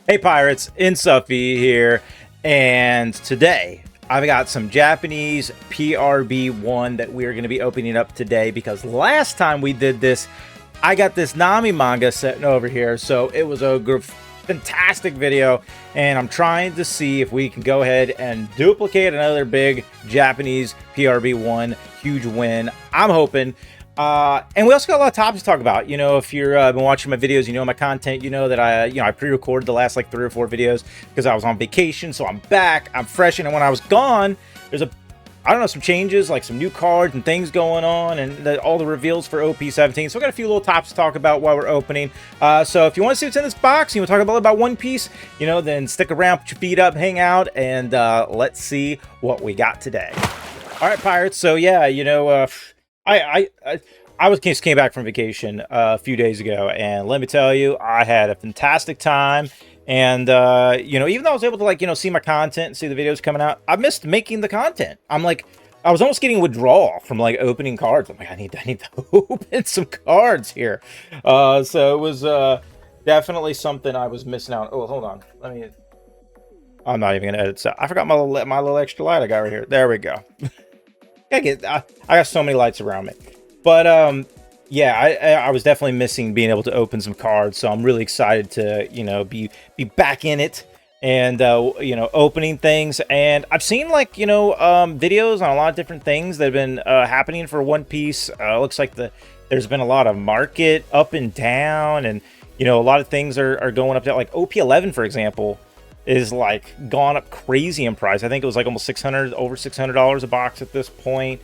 Hey Pirates, Insuffy here, and today I've got some Japanese PRB-01 that we're going to be opening up today because last time we did this, I got this Nami manga sitting over here, so it was a fantastic video, and I'm trying to see if we can go ahead and duplicate another big Japanese PRB-01 huge win. I'm hoping. And we also got a lot of topics to talk about. You know, if you're been watching my videos, you know my content, you know that I pre-recorded the last like 3 or 4 videos because I was on vacation, so I'm back, I'm fresh, and when I was gone, there's I don't know, some changes, like some new cards and things going on, and all the reveals for OP-17. So we got a few little topics to talk about while we're opening. So if you want to see what's in this box, you want to talk a little about One Piece, you know, then stick around, put your feet up, hang out, and let's see what we got today. All right, Pirates. So yeah, you know, I just came back from vacation a few days ago, and let me tell you, I had a fantastic time. And you know, even though I was able to, like, you know, see my content and see the videos coming out, I missed making the content. I'm like, I was almost getting withdrawal from like opening cards. I'm like, I need to open some cards here. So it was definitely something I was missing out. Oh, hold on, I'm not even gonna edit this out. I forgot my little extra light I got right here. There we go. I got so many lights around me, but yeah, I was definitely missing being able to open some cards, so I'm really excited to, you know, be back in it and you know, opening things. And I've seen, like, you know, videos on a lot of different things that have been happening for One Piece. Looks like there's been a lot of market up and down, and you know, a lot of things are going up there. Like OP-11, for example, is like gone up crazy in price. I think it was like almost over $600 a box at this point.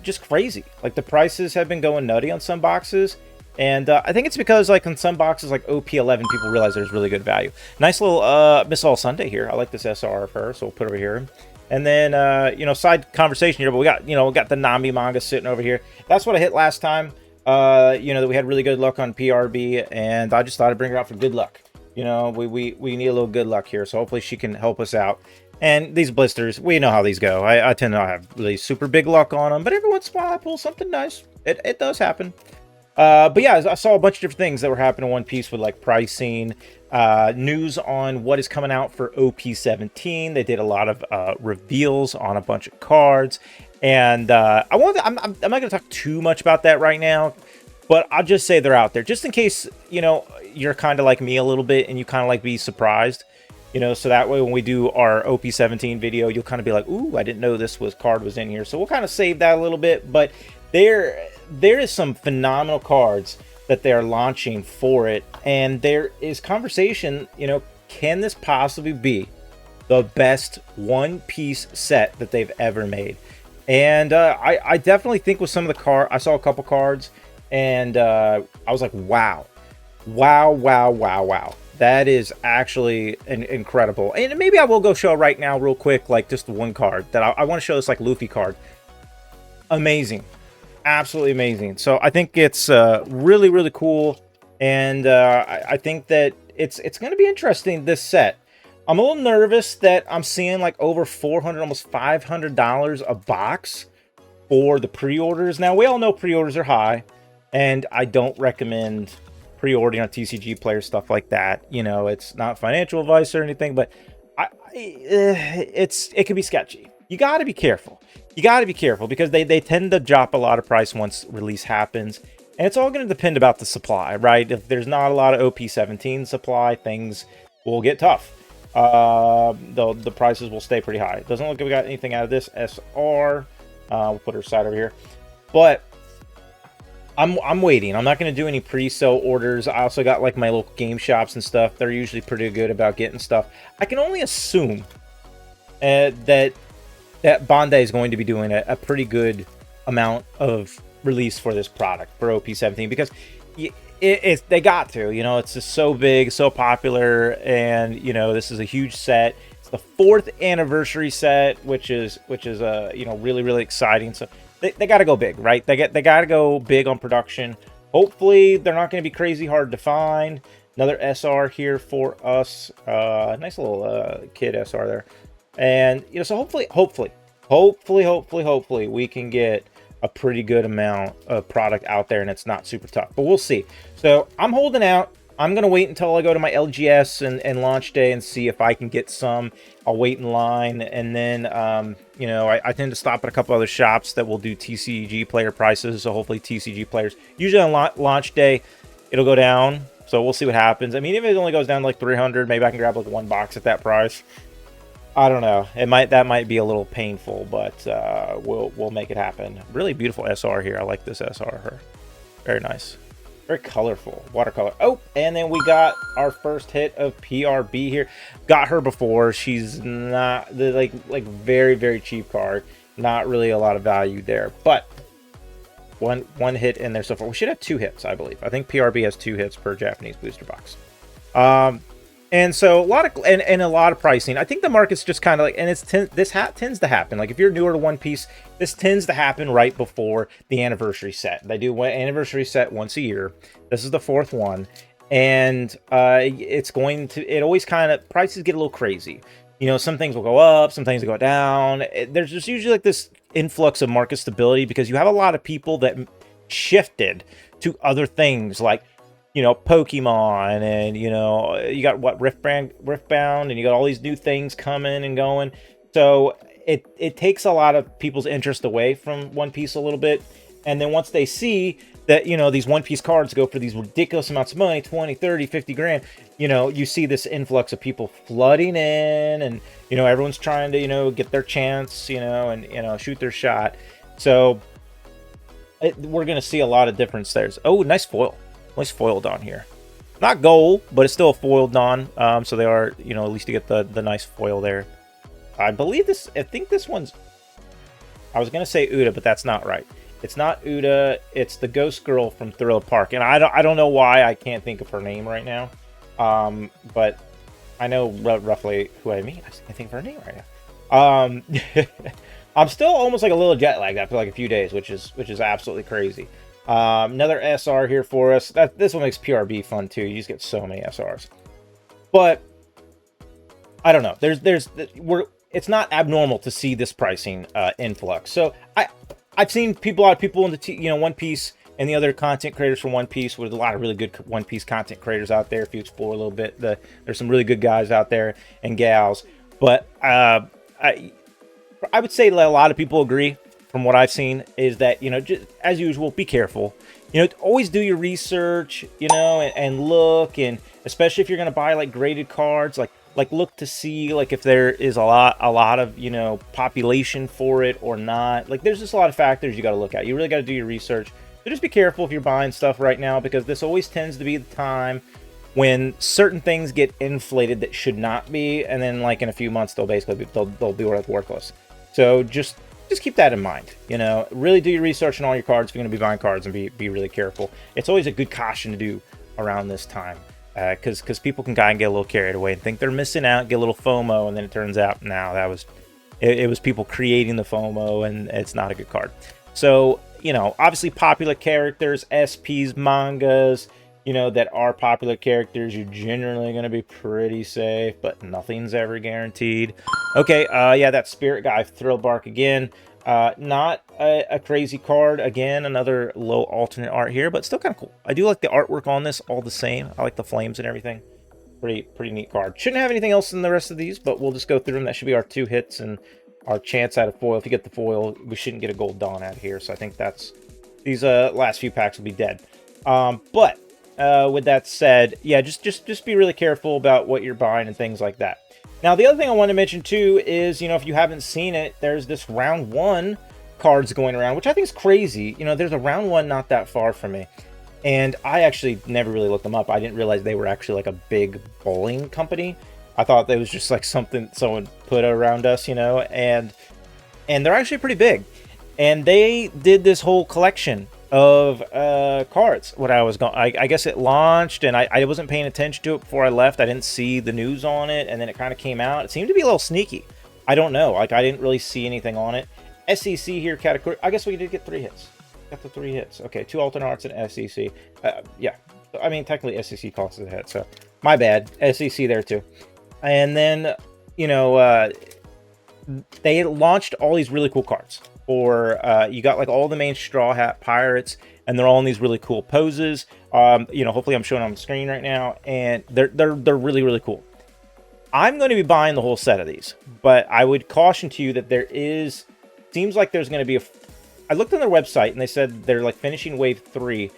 Just crazy. Like, the prices have been going nutty on some boxes, and I think it's because, like, on some boxes like OP-11, people realize there's really good value. Nice little Miss All Sunday here. I like this SR of her, so we'll put her over here. And then you know, side conversation here, but we got the Nami manga sitting over here. That's what I hit last time. You know, that we had really good luck on PRB, and I just thought I'd bring her out for good luck. You know, we need a little good luck here, so hopefully she can help us out. And these blisters, we know how these go. I tend to not have really super big luck on them, but every once in a while I pull something nice. It does happen. But yeah, I saw a bunch of different things that were happening in One Piece with, like, pricing, news on what is coming out for OP-17. They did a lot of reveals on a bunch of cards, and I'm not going to talk too much about that right now, but I'll just say they're out there just in case, you know, you're kind of like me a little bit and you kind of like be surprised. You know, so that way when we do our OP-17 video, you'll kind of be like, ooh, I didn't know this card was in here. So we'll kind of save that a little bit. But there is some phenomenal cards that they're launching for it. And there is conversation, you know, can this possibly be the best One Piece set that they've ever made? And I definitely think with some of the cards, I saw a couple cards, and I was like, wow. That is actually incredible. And maybe I will go show right now real quick, like, just one card that I want to show, this like Luffy card. Amazing. Absolutely amazing. So I think it's really, really cool. And I think that it's going to be interesting, this set. I'm a little nervous that I'm seeing like over $400, almost $500 a box for the pre-orders. Now, we all know pre-orders are high, and I don't recommend pre-ordering on TCG players, stuff like that. You know, it's not financial advice or anything, but it can be sketchy. You got to be careful. You got to be careful because they tend to drop a lot of price once release happens, and it's all going to depend about the supply, right? If there's not a lot of OP-17 supply, things will get tough. The prices will stay pretty high. It doesn't look like we got anything out of this SR. We'll put her aside over here, but I'm waiting. I'm not going to do any pre-sale orders. I also got, like, my local game shops and stuff. They're usually pretty good about getting stuff. I can only assume that Bandai is going to be doing a pretty good amount of release for this product, for OP-17, because they got to. You know, it's just so big, so popular, and, you know, this is a huge set. It's the 4th anniversary set, which is you know, really, really exciting. So they got to go big, right? They got to go big on production. Hopefully, they're not going to be crazy hard to find. Another SR here for us. Nice little kid SR there. And, you know, so hopefully, we can get a pretty good amount of product out there, and it's not super tough. But we'll see. So I'm holding out. I'm going to wait until I go to my LGS and launch day and see if I can get some. I'll wait in line, and then, you know, I tend to stop at a couple other shops that will do TCG player prices, so hopefully TCG players. Usually on launch day, it'll go down, so we'll see what happens. I mean, if it only goes down to like 300, maybe I can grab like one box at that price. I don't know. That might be a little painful, but we'll make it happen. Really beautiful SR here. I like this SR. Very nice. Very colorful. Watercolor. Oh, and then we got our first hit of PRB here. Got her before. She's not the like very, very cheap card. Not really a lot of value there. But one hit in there so far. We should have 2 hits, I believe. I think PRB has 2 hits per Japanese booster box. And so a lot of pricing. I think the market's just kind of like, and this tends to happen. Like if you're newer to One Piece, this tends to happen right before the anniversary set. They do an anniversary set once a year. This is the 4th one, and it always kind of, prices get a little crazy. You know, some things will go up, some things will go down. There's just usually like this influx of market stability because you have a lot of people that shifted to other things like, you know, Pokemon, and, you know, you got what, Riftbound, and you got all these new things coming and going. So it takes a lot of people's interest away from One Piece a little bit. And then once they see that, you know, these One Piece cards go for these ridiculous amounts of money, 20, 30, 50 grand, you know, you see this influx of people flooding in, and, you know, everyone's trying to, you know, get their chance, you know, and, you know, shoot their shot. So we're going to see a lot of difference there. Oh, nice foil. Nice foil Don here. Not gold, but it's still a foil Don. So they are, you know, at least to get the nice foil there. I think this one's, I was going to say Uda, but that's not right. It's not Uda. It's the ghost girl from Thriller Park. And I don't know why I can't think of her name right now. But I know roughly who I mean. I think of her name right now. I'm still almost like a little jet lagged after like a few days, which is absolutely crazy. Another SR here for us. This one makes PRB fun too. You just get so many SRs. But I don't know. It's not abnormal to see this pricing influx. So I've seen a lot of people in the One Piece and the other content creators from One Piece, with a lot of really good One Piece content creators out there. If you explore a little bit, there's some really good guys out there and gals. But I would say that a lot of people agree, from what I've seen, is that, you know, just as usual, be careful. You know, always do your research, you know, and look, and especially if you're going to buy like graded cards, like look to see like if there is a lot of, you know, population for it or not. Like there's just a lot of factors you got to look at. You really got to do your research. So just be careful if you're buying stuff right now, because this always tends to be the time when certain things get inflated that should not be, and then like in a few months they'll basically they'll be like worthless. So just keep that in mind. You know, really do your research on all your cards if you're going to be buying cards, and be really careful. It's always a good caution to do around this time, because people can kind of get a little carried away and think they're missing out, get a little FOMO, and then it turns out now that was it was people creating the FOMO, and it's not a good card. So, you know, obviously popular characters, SPs, mangas, you know, that are popular characters, you're generally going to be pretty safe, but nothing's ever guaranteed. Okay, yeah, that Spirit Guy, Thrill Bark again. Not a crazy card. Again, another low alternate art here, but still kind of cool. I do like the artwork on this all the same. I like the flames and everything. Pretty neat card. Shouldn't have anything else in the rest of these, but we'll just go through them. That should be our 2 hits and our chance at a foil. If you get the foil, we shouldn't get a gold Dawn out of here, so I think that's, these last few packs will be dead. But with that said, yeah, just be really careful about what you're buying and things like that. Now, the other thing I want to mention too is, you know, if you haven't seen it, there's this round 1 cards going around, which I think is crazy. You know, there's a round 1 not that far from me, and I actually never really looked them up. I didn't realize they were actually like a big bowling company. I thought that was just like something someone put around us, you know, and they're actually pretty big. And they did this whole collection of cards when I was gone. I guess it launched, and I wasn't paying attention to it before I left. I didn't see the news on it, and then it kind of came out. It seemed to be a little sneaky. I don't know. Like, I didn't really see anything on it. SEC here category. I guess we did get 3 hits. Got the 3 hits. Okay, 2 alternate arts and SEC. Yeah. I mean, technically SEC counts as a hit, so my bad. SEC there too. And then, you know, they launched all these really cool cards. Or you got like all the main Straw Hat Pirates. and they're all in these really cool poses. You know, hopefully I'm showing on the screen right now, and they're really, really cool. I'm going to be buying the whole set of these, but I would caution to you that seems like there's going to be I looked on their website and they said they're like finishing wave 3,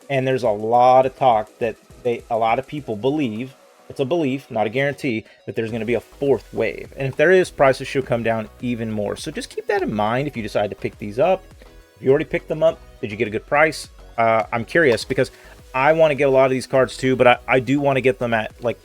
and there's a lot of talk that a lot of people believe, it's a belief, not a guarantee, that there's going to be a 4th wave. And if there is, prices should come down even more. So just keep that in mind if you decide to pick these up. If you already picked them up, did you get a good price? I'm curious because I want to get a lot of these cards too, but I do want to get them at like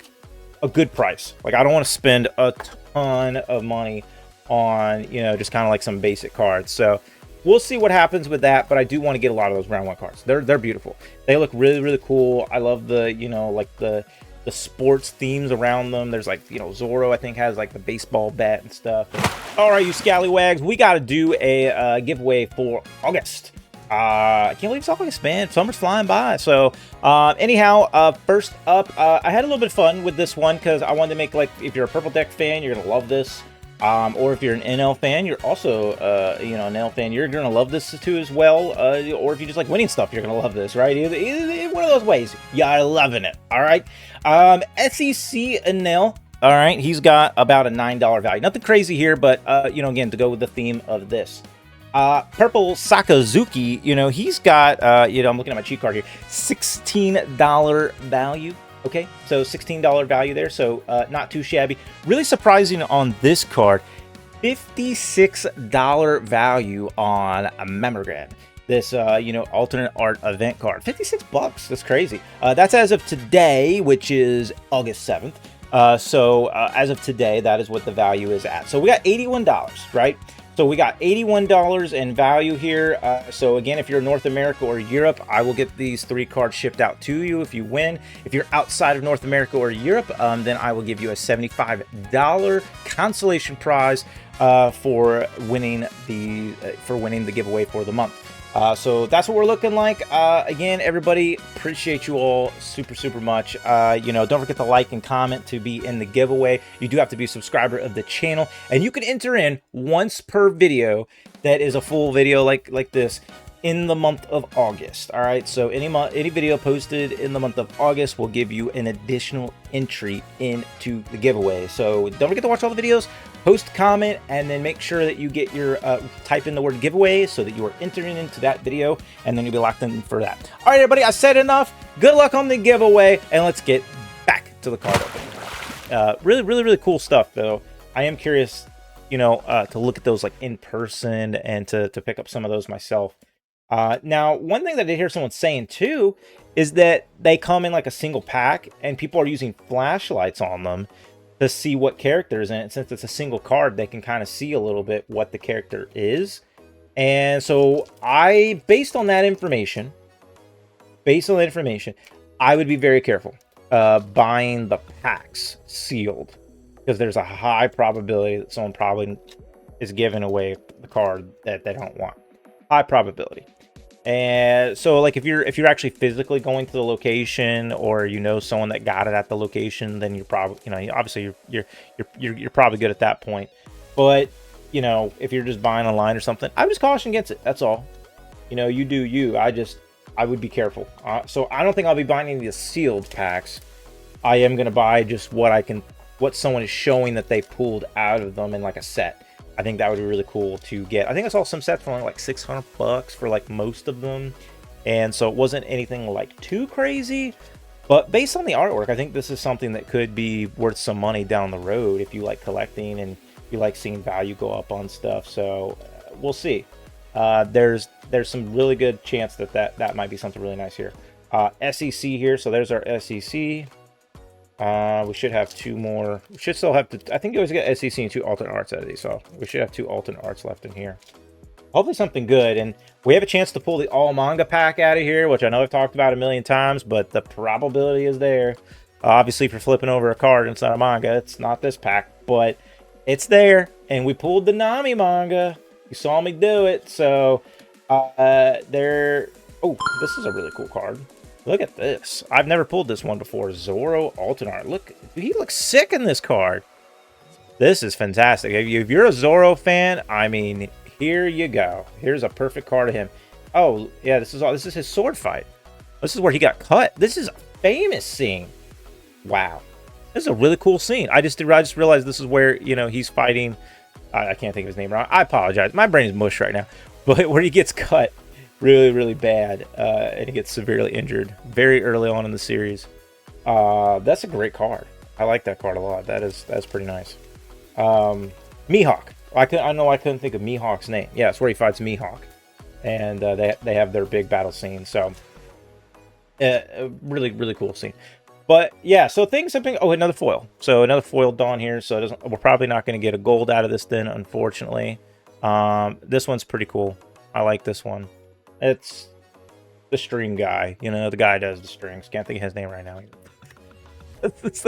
a good price. Like I don't want to spend a ton of money on, you know, just kind of like some basic cards. So we'll see what happens with that, but I do want to get a lot of those round 1 cards. They're beautiful. They look really, really cool. I love the, you know, like the sports themes around them. There's like, you know, Zoro, I think, has like the baseball bat and stuff. All right, you scallywags, we got to do a giveaway for August. I can't believe it's August, man. Summer's flying by. So anyhow, first up, I had a little bit of fun with this one because I wanted to make, like, if you're a Purple Deck fan, you're going to love this. Or if you're an NL fan, you're also, you know, an NL fan, you're going to love this too as well. Or if you just like winning stuff, you're going to love this, right? Either one of those ways, you're loving it, all right? SEC NL, all right, he's got about a $9 value. Nothing crazy here, but, you know, again, to go with the theme of this. Purple Sakazuki, you know, he's got, you know, I'm looking at my cheat card here, $16 value. Okay, so $16 value there, so not too shabby. Really surprising on this card, $56 value on a Memogram. This, you know, alternate art event card. 56 bucks, that's crazy. That's as of today, which is August 7th. So as of today, that is what the value is at. So we got $81, right? So we got $81 in value here. So again, if you're North America or Europe, I will get these 3 cards shipped out to you if you win. If you're outside of North America or Europe, then I will give you a $75 consolation prize for winning the giveaway for the month. So that's what we're looking like. Again, everybody, appreciate you all super much. You know, don't forget to like and comment to be in the giveaway. You do have to be a subscriber of the channel, and you can enter in once per video that is a full video like this in the month of August. All right, so any video posted in the month of August will give you an additional entry into the giveaway. So don't forget to watch all the videos, post, comment, and then make sure that you get your type in the word giveaway so that you are entering into that video, and then you'll be locked in for that. All right, everybody, I said enough. Good luck on the giveaway, and let's get back to the card opening. Really cool stuff, though. I am curious, you know, to look at those like in person and to pick up some of those myself. Now, one thing that I did hear someone saying too is that they come in like a single pack, and people are using flashlights on them to see what character is in it. Since it's a single card, they can kind of see a little bit what the character is. And so based on that information, I would be very careful buying the packs sealed, because there's a high probability that someone probably is giving away the card that they don't want. High probability. And so, like, if you're actually physically going to the location, or you know someone that got it at the location, then you're probably, you know, obviously you're probably good at that point. But you know, if you're just buying online or something, I would just caution against it. That's all. You know, you do you. I would be careful. So I don't think I'll be buying any of the sealed packs. I am gonna buy just what someone is showing that they pulled out of them in like a set. I think that would be really cool to get. I think I saw some sets for only like 600 bucks for like most of them. And so it wasn't anything like too crazy, but based on the artwork, I think this is something that could be worth some money down the road if you like collecting and you like seeing value go up on stuff. So we'll see. There's some really good chance that might be something really nice here. SEC here. So there's our SEC. We should have 2 more. We should still have to. I think you always get SEC and 2 alternate arts out of these, so we should have 2 alternate arts left in here. Hopefully something good, and we have a chance to pull the all manga pack out of here, which I know I've talked about a million times, but the probability is there. Obviously, if you're flipping over a card inside a manga, it's not this pack, but it's there, and we pulled the Nami manga. You saw me do it, so there. Oh, this is a really cool card. Look at this. I've never pulled this one before. Zoro Alternate. Look, he looks sick in this card. This is fantastic. If you're a Zoro fan, I mean, here you go. Here's a perfect card of him. Oh, yeah, this is his sword fight. This is where he got cut. This is a famous scene. Wow. This is a really cool scene. I just realized this is where, you know, he's fighting. I can't think of his name wrong. I apologize. My brain is mush right now. But where he gets cut really, really bad, and he gets severely injured very early on in the series. That's a great card. I like that card a lot. That's pretty nice. Mihawk. I know I couldn't think of Mihawk's name. Yeah, it's where he fights Mihawk, and they have their big battle scene. So, a really, really cool scene. But yeah, so things have been. Oh, another foil. So another foil Dawn here. So we're probably not going to get a gold out of this then, unfortunately. This one's pretty cool. I like this one. It's the string guy. You know, the guy does the strings. Can't think of his name right now. What's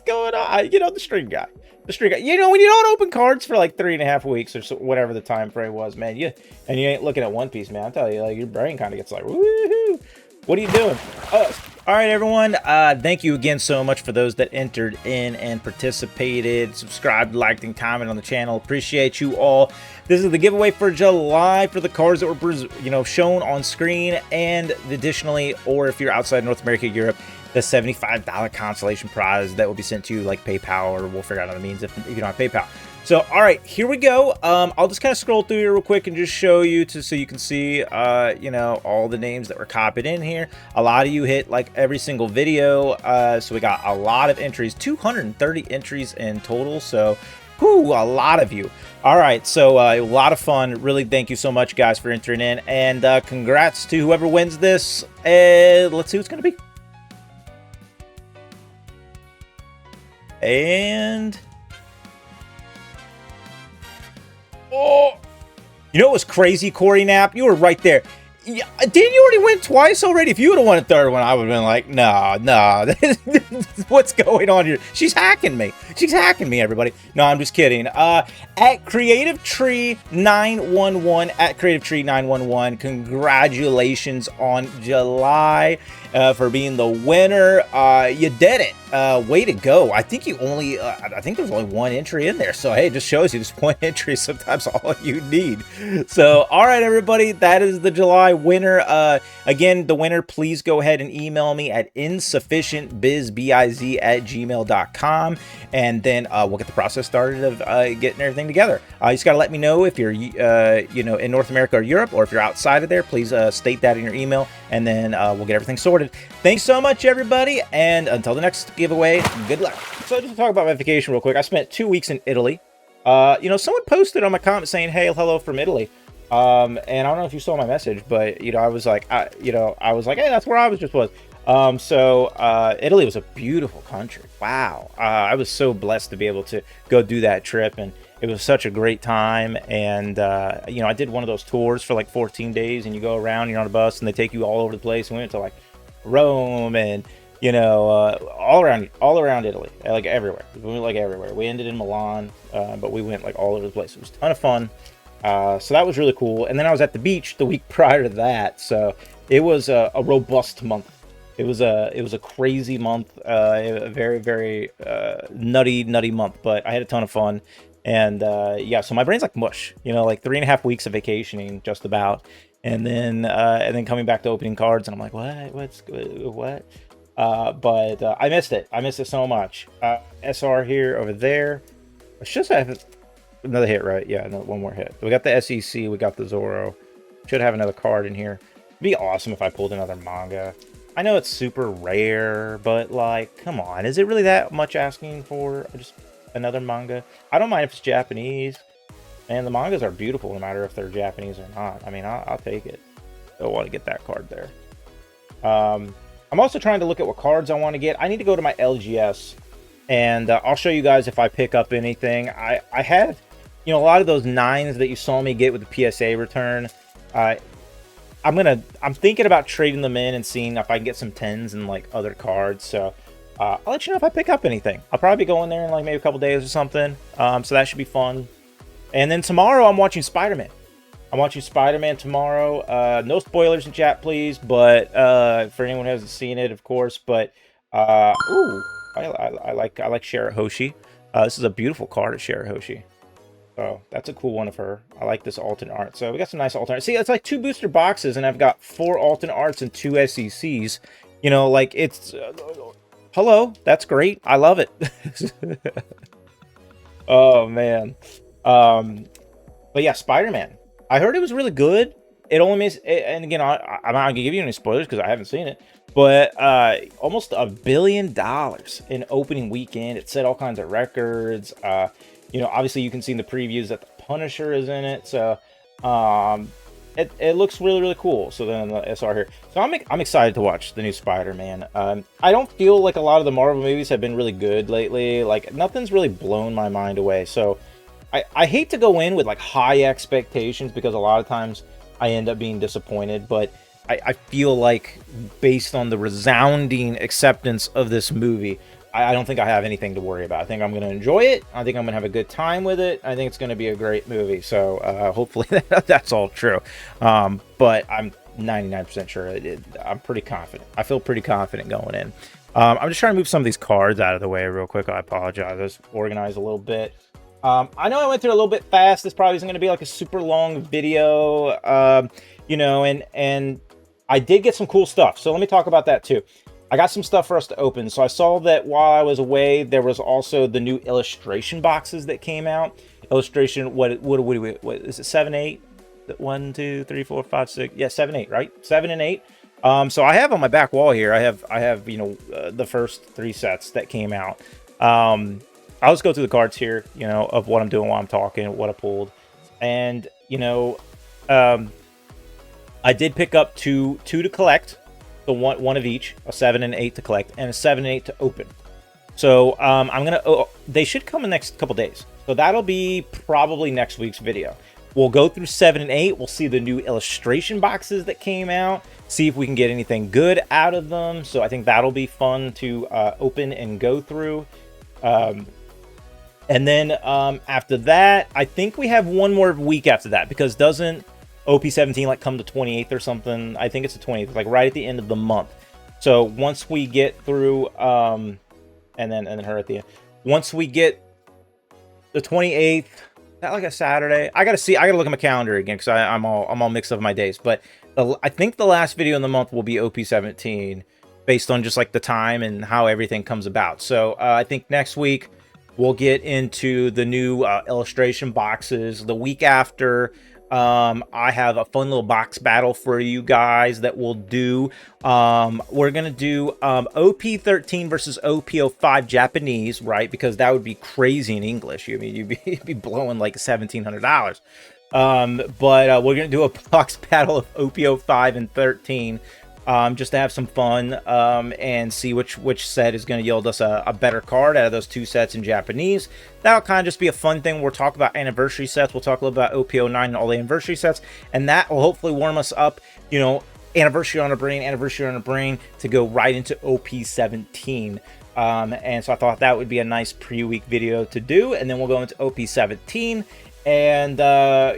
going on? You know, the string guy. The string guy. You know, when you don't open cards for like 3.5 weeks or so, whatever the time frame was, man, you ain't looking at One Piece, man. I tell you, like, your brain kind of gets like, woohoo. What are you doing? All right, everyone. Thank you again so much for those that entered in and participated, subscribed, liked, and commented on the channel. Appreciate you all. This is the giveaway for July for the cards that were, you know, shown on screen, and additionally, or if you're outside North America, Europe, the $75 consolation prize that will be sent to you like PayPal, or we'll figure out other means if you don't have PayPal. So, all right, here we go. I'll just kind of scroll through here real quick and just show you so you can see, you know, all the names that were copied in here. A lot of you hit like every single video. So we got a lot of entries, 230 entries in total. So, whoo, a lot of you. All right, so a lot of fun. Really, thank you so much, guys, for entering in. And congrats to whoever wins this. Let's see who's going to be. And... oh, you know what was crazy, Corey Knapp? You were right there. Yeah, didn't you already win twice already? If you would have won a third one, I would have been like, no. What's going on here? She's hacking me. She's hacking me, everybody. No, I'm just kidding. At Creative Tree 911, at Creative Tree 911, congratulations on July for being the winner. You did it. Way to go. I think you only, I think there's only one entry in there. So, hey, it just shows you this one entry is sometimes all you need. So, all right, everybody, that is the July winner. Again, the winner, please go ahead and email me at insufficientbiz@gmail.com, and then we'll get the process started of getting everything together. You just got to let me know if you're, you know, in North America or Europe, or if you're outside of there, please state that in your email, and then we'll get everything sorted. Thanks so much, everybody, and until the next giveaway, good luck. So just to talk about my vacation real quick, I spent 2 weeks in Italy. You know, someone posted on my comment saying, hey, hello from Italy. And I don't know if you saw my message, but, you know, I was like, hey, that's where I just was. Italy was a beautiful country. Wow. I was so blessed to be able to go do that trip, and it was such a great time. And, you know, I did one of those tours for like 14 days, and you go around, you're on a bus, and they take you all over the place. And we went to like Rome and, you know, all around Italy, like everywhere. We went like everywhere. We ended in Milan, but we went like all over the place. It was a ton of fun. So that was really cool. And then I was at the beach the week prior to that. So it was a robust month. It was a crazy month, a very, very nutty month, but I had a ton of fun. And yeah, so my brain's like mush, you know, like 3.5 weeks of vacationing just about. And then coming back to opening cards, and I'm like, what? But I missed it. I missed it so much. SR here, over there. I should have another hit, right? Yeah, one more hit. We got the SEC. We got the Zoro. Should have another card in here. It'd be awesome if I pulled another manga. I know it's super rare, but like, come on. Is it really that much asking for just another manga? I don't mind if it's Japanese. And the mangas are beautiful no matter if they're Japanese or not. I mean, I'll take it. Don't want to get that card there. I'm also trying to look at what cards I want to get. I need to go to my LGS, and I'll show you guys if I pick up anything. I had, you know, a lot of those 9s that you saw me get with the PSA return. I'm thinking about trading them in and seeing if I can get some 10s and like other cards. So I'll let you know if I pick up anything. I'll probably go in there in like maybe a couple days or something. So that should be fun. And then tomorrow I'm watching Spider-Man. I'm watching Spider-Man tomorrow. No spoilers in chat, please. But for anyone who hasn't seen it, of course. But ooh, I like Shirahoshi. This is a beautiful card of Shirahoshi. So that's a cool one of her. I like this alternate art. So we got some nice alternate. See, it's like 2 booster boxes, and I've got 4 alternate arts and 2 SECs. You know, like it's hello. That's great. I love it. Oh man. But yeah, Spider-Man. I heard it was really good. It only makes, and again, I'm not gonna give you any spoilers because I haven't seen it. But almost $1 billion in opening weekend. It set all kinds of records. You know, obviously you can see in the previews that the Punisher is in it. So it looks really, really cool. So then the SR here. So I'm excited to watch the new Spider-Man. I don't feel like a lot of the Marvel movies have been really good lately. Like nothing's really blown my mind away. So I hate to go in with like high expectations because a lot of times I end up being disappointed. But I feel like based on the resounding acceptance of this movie, I don't think I have anything to worry about. I think I'm going to enjoy it. I think I'm going to have a good time with it. I think it's going to be a great movie. So hopefully that's all true. But I'm 99% sure. I'm pretty confident. I feel pretty confident going in. I'm just trying to move some of these cards out of the way real quick. I apologize. Let's organize a little bit. I know I went through a little bit fast. This probably isn't going to be like a super long video, you know, and I did get some cool stuff. So let me talk about that too. I got some stuff for us to open. So I saw that while I was away, there was also the new illustration boxes that came out. Illustration, what is it, 7, 8? 1, 2, 3, 4, 5, 6. Yeah, 7, 8, right? 7 and 8. So I have on my back wall here, I have you know, the first 3 sets that came out. I'll just go through the cards here, you know, of what I'm doing while I'm talking, what I pulled. And, you know, I did pick up two to collect. So one of each, a 7 and 8 to collect, and a 7 and 8 to open. So they should come in the next couple days. So that'll be probably next week's video. We'll go through 7 and 8. We'll see the new illustration boxes that came out. See if we can get anything good out of them. So I think that'll be fun to open and go through. And then after that, I think we have one more week after that, because doesn't OP-17 like come the 28th or something? I think it's the 28th, like right at the end of the month. So once we get through, and then her at the end. Once we get the 28th, that like a Saturday. I gotta look at my calendar again because I'm all mixed up in my days. But I think the last video in the month will be OP-17, based on just like the time and how everything comes about. So I think next week we'll get into the new illustration boxes. The week after, I have a fun little box battle for you guys that we'll do. We're gonna do OP-13 versus OP-05 Japanese, right? Because that would be crazy in English. I mean, you'd be blowing like $1,700. But we're gonna do a box battle of OP-05 and 13. Just to have some fun and see which set is going to yield us a better card out of those 2 sets in Japanese. That'll kind of just be a fun thing. We'll talk about anniversary sets. We'll talk a little about OP-09 and all the anniversary sets. And that will hopefully warm us up, you know, anniversary on a brain, to go right into OP-17. And so I thought that would be a nice pre-week video to do. And then we'll go into OP-17. And,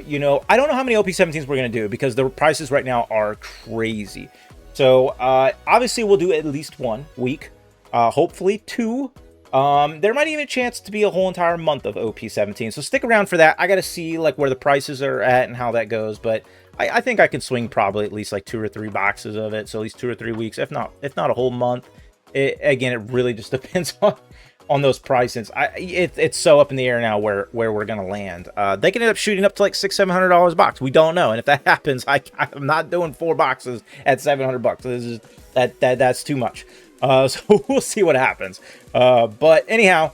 you know, I don't know how many OP-17s we're going to do because the prices right now are crazy. So obviously we'll do at least 1 week, hopefully 2. There might even be a chance to be a whole entire month of OP-17. So stick around for that. I got to see like where the prices are at and how that goes. But I think I can swing probably at least like 2 or 3 boxes of it. So at least 2 or 3 weeks, if not a whole month. Again, it really just depends on those prices. It's so up in the air now where we're gonna land. They can end up shooting up to like $600-700 a box. We don't know, and if that happens, I'm not doing 4 boxes at $700. This is that's too much. So we'll see what happens. But anyhow,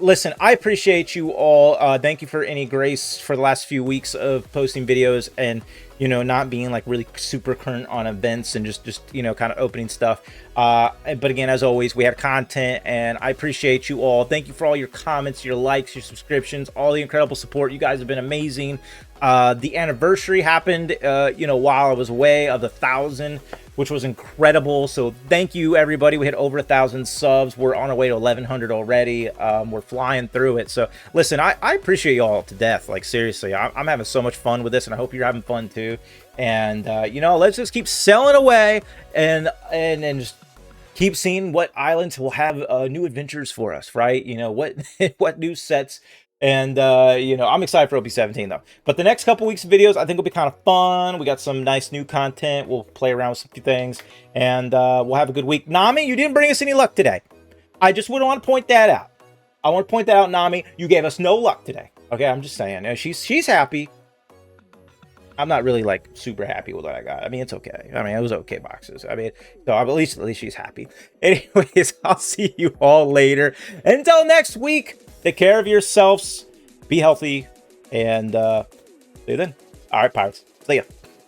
listen, I appreciate you all. Thank you for any grace for the last few weeks of posting videos and, you know, not being like really super current on events and just you know, kind of opening stuff. But again, as always, we have content and I appreciate you all. Thank you for all your comments, your likes, your subscriptions, all the incredible support. You guys have been amazing. The anniversary happened, you know, while I was away, of the 1,000, which was incredible. So thank you, everybody. We hit over 1,000 subs. We're on our way to 1,100 already. We're flying through it. So listen, I appreciate you all to death. Like seriously, I'm having so much fun with this, and I hope you're having fun too. And you know, let's just keep selling away and just keep seeing what islands will have new adventures for us, right? You know, what what new sets And, you know, I'm excited for OP-17, though. But the next couple weeks of videos, I think will be kind of fun. We got some nice new content. We'll play around with some few things. And we'll have a good week. Nami, you didn't bring us any luck today. I just would want to point that out. I want to point that out, Nami. You gave us no luck today. Okay, I'm just saying. She's happy. I'm not really, like, super happy with what I got. I mean, it's okay. I mean, it was okay boxes. I mean, so at least she's happy. Anyways, I'll see you all later. Until next week, take care of yourselves. Be healthy. And see you then. All right, Pirates. See ya.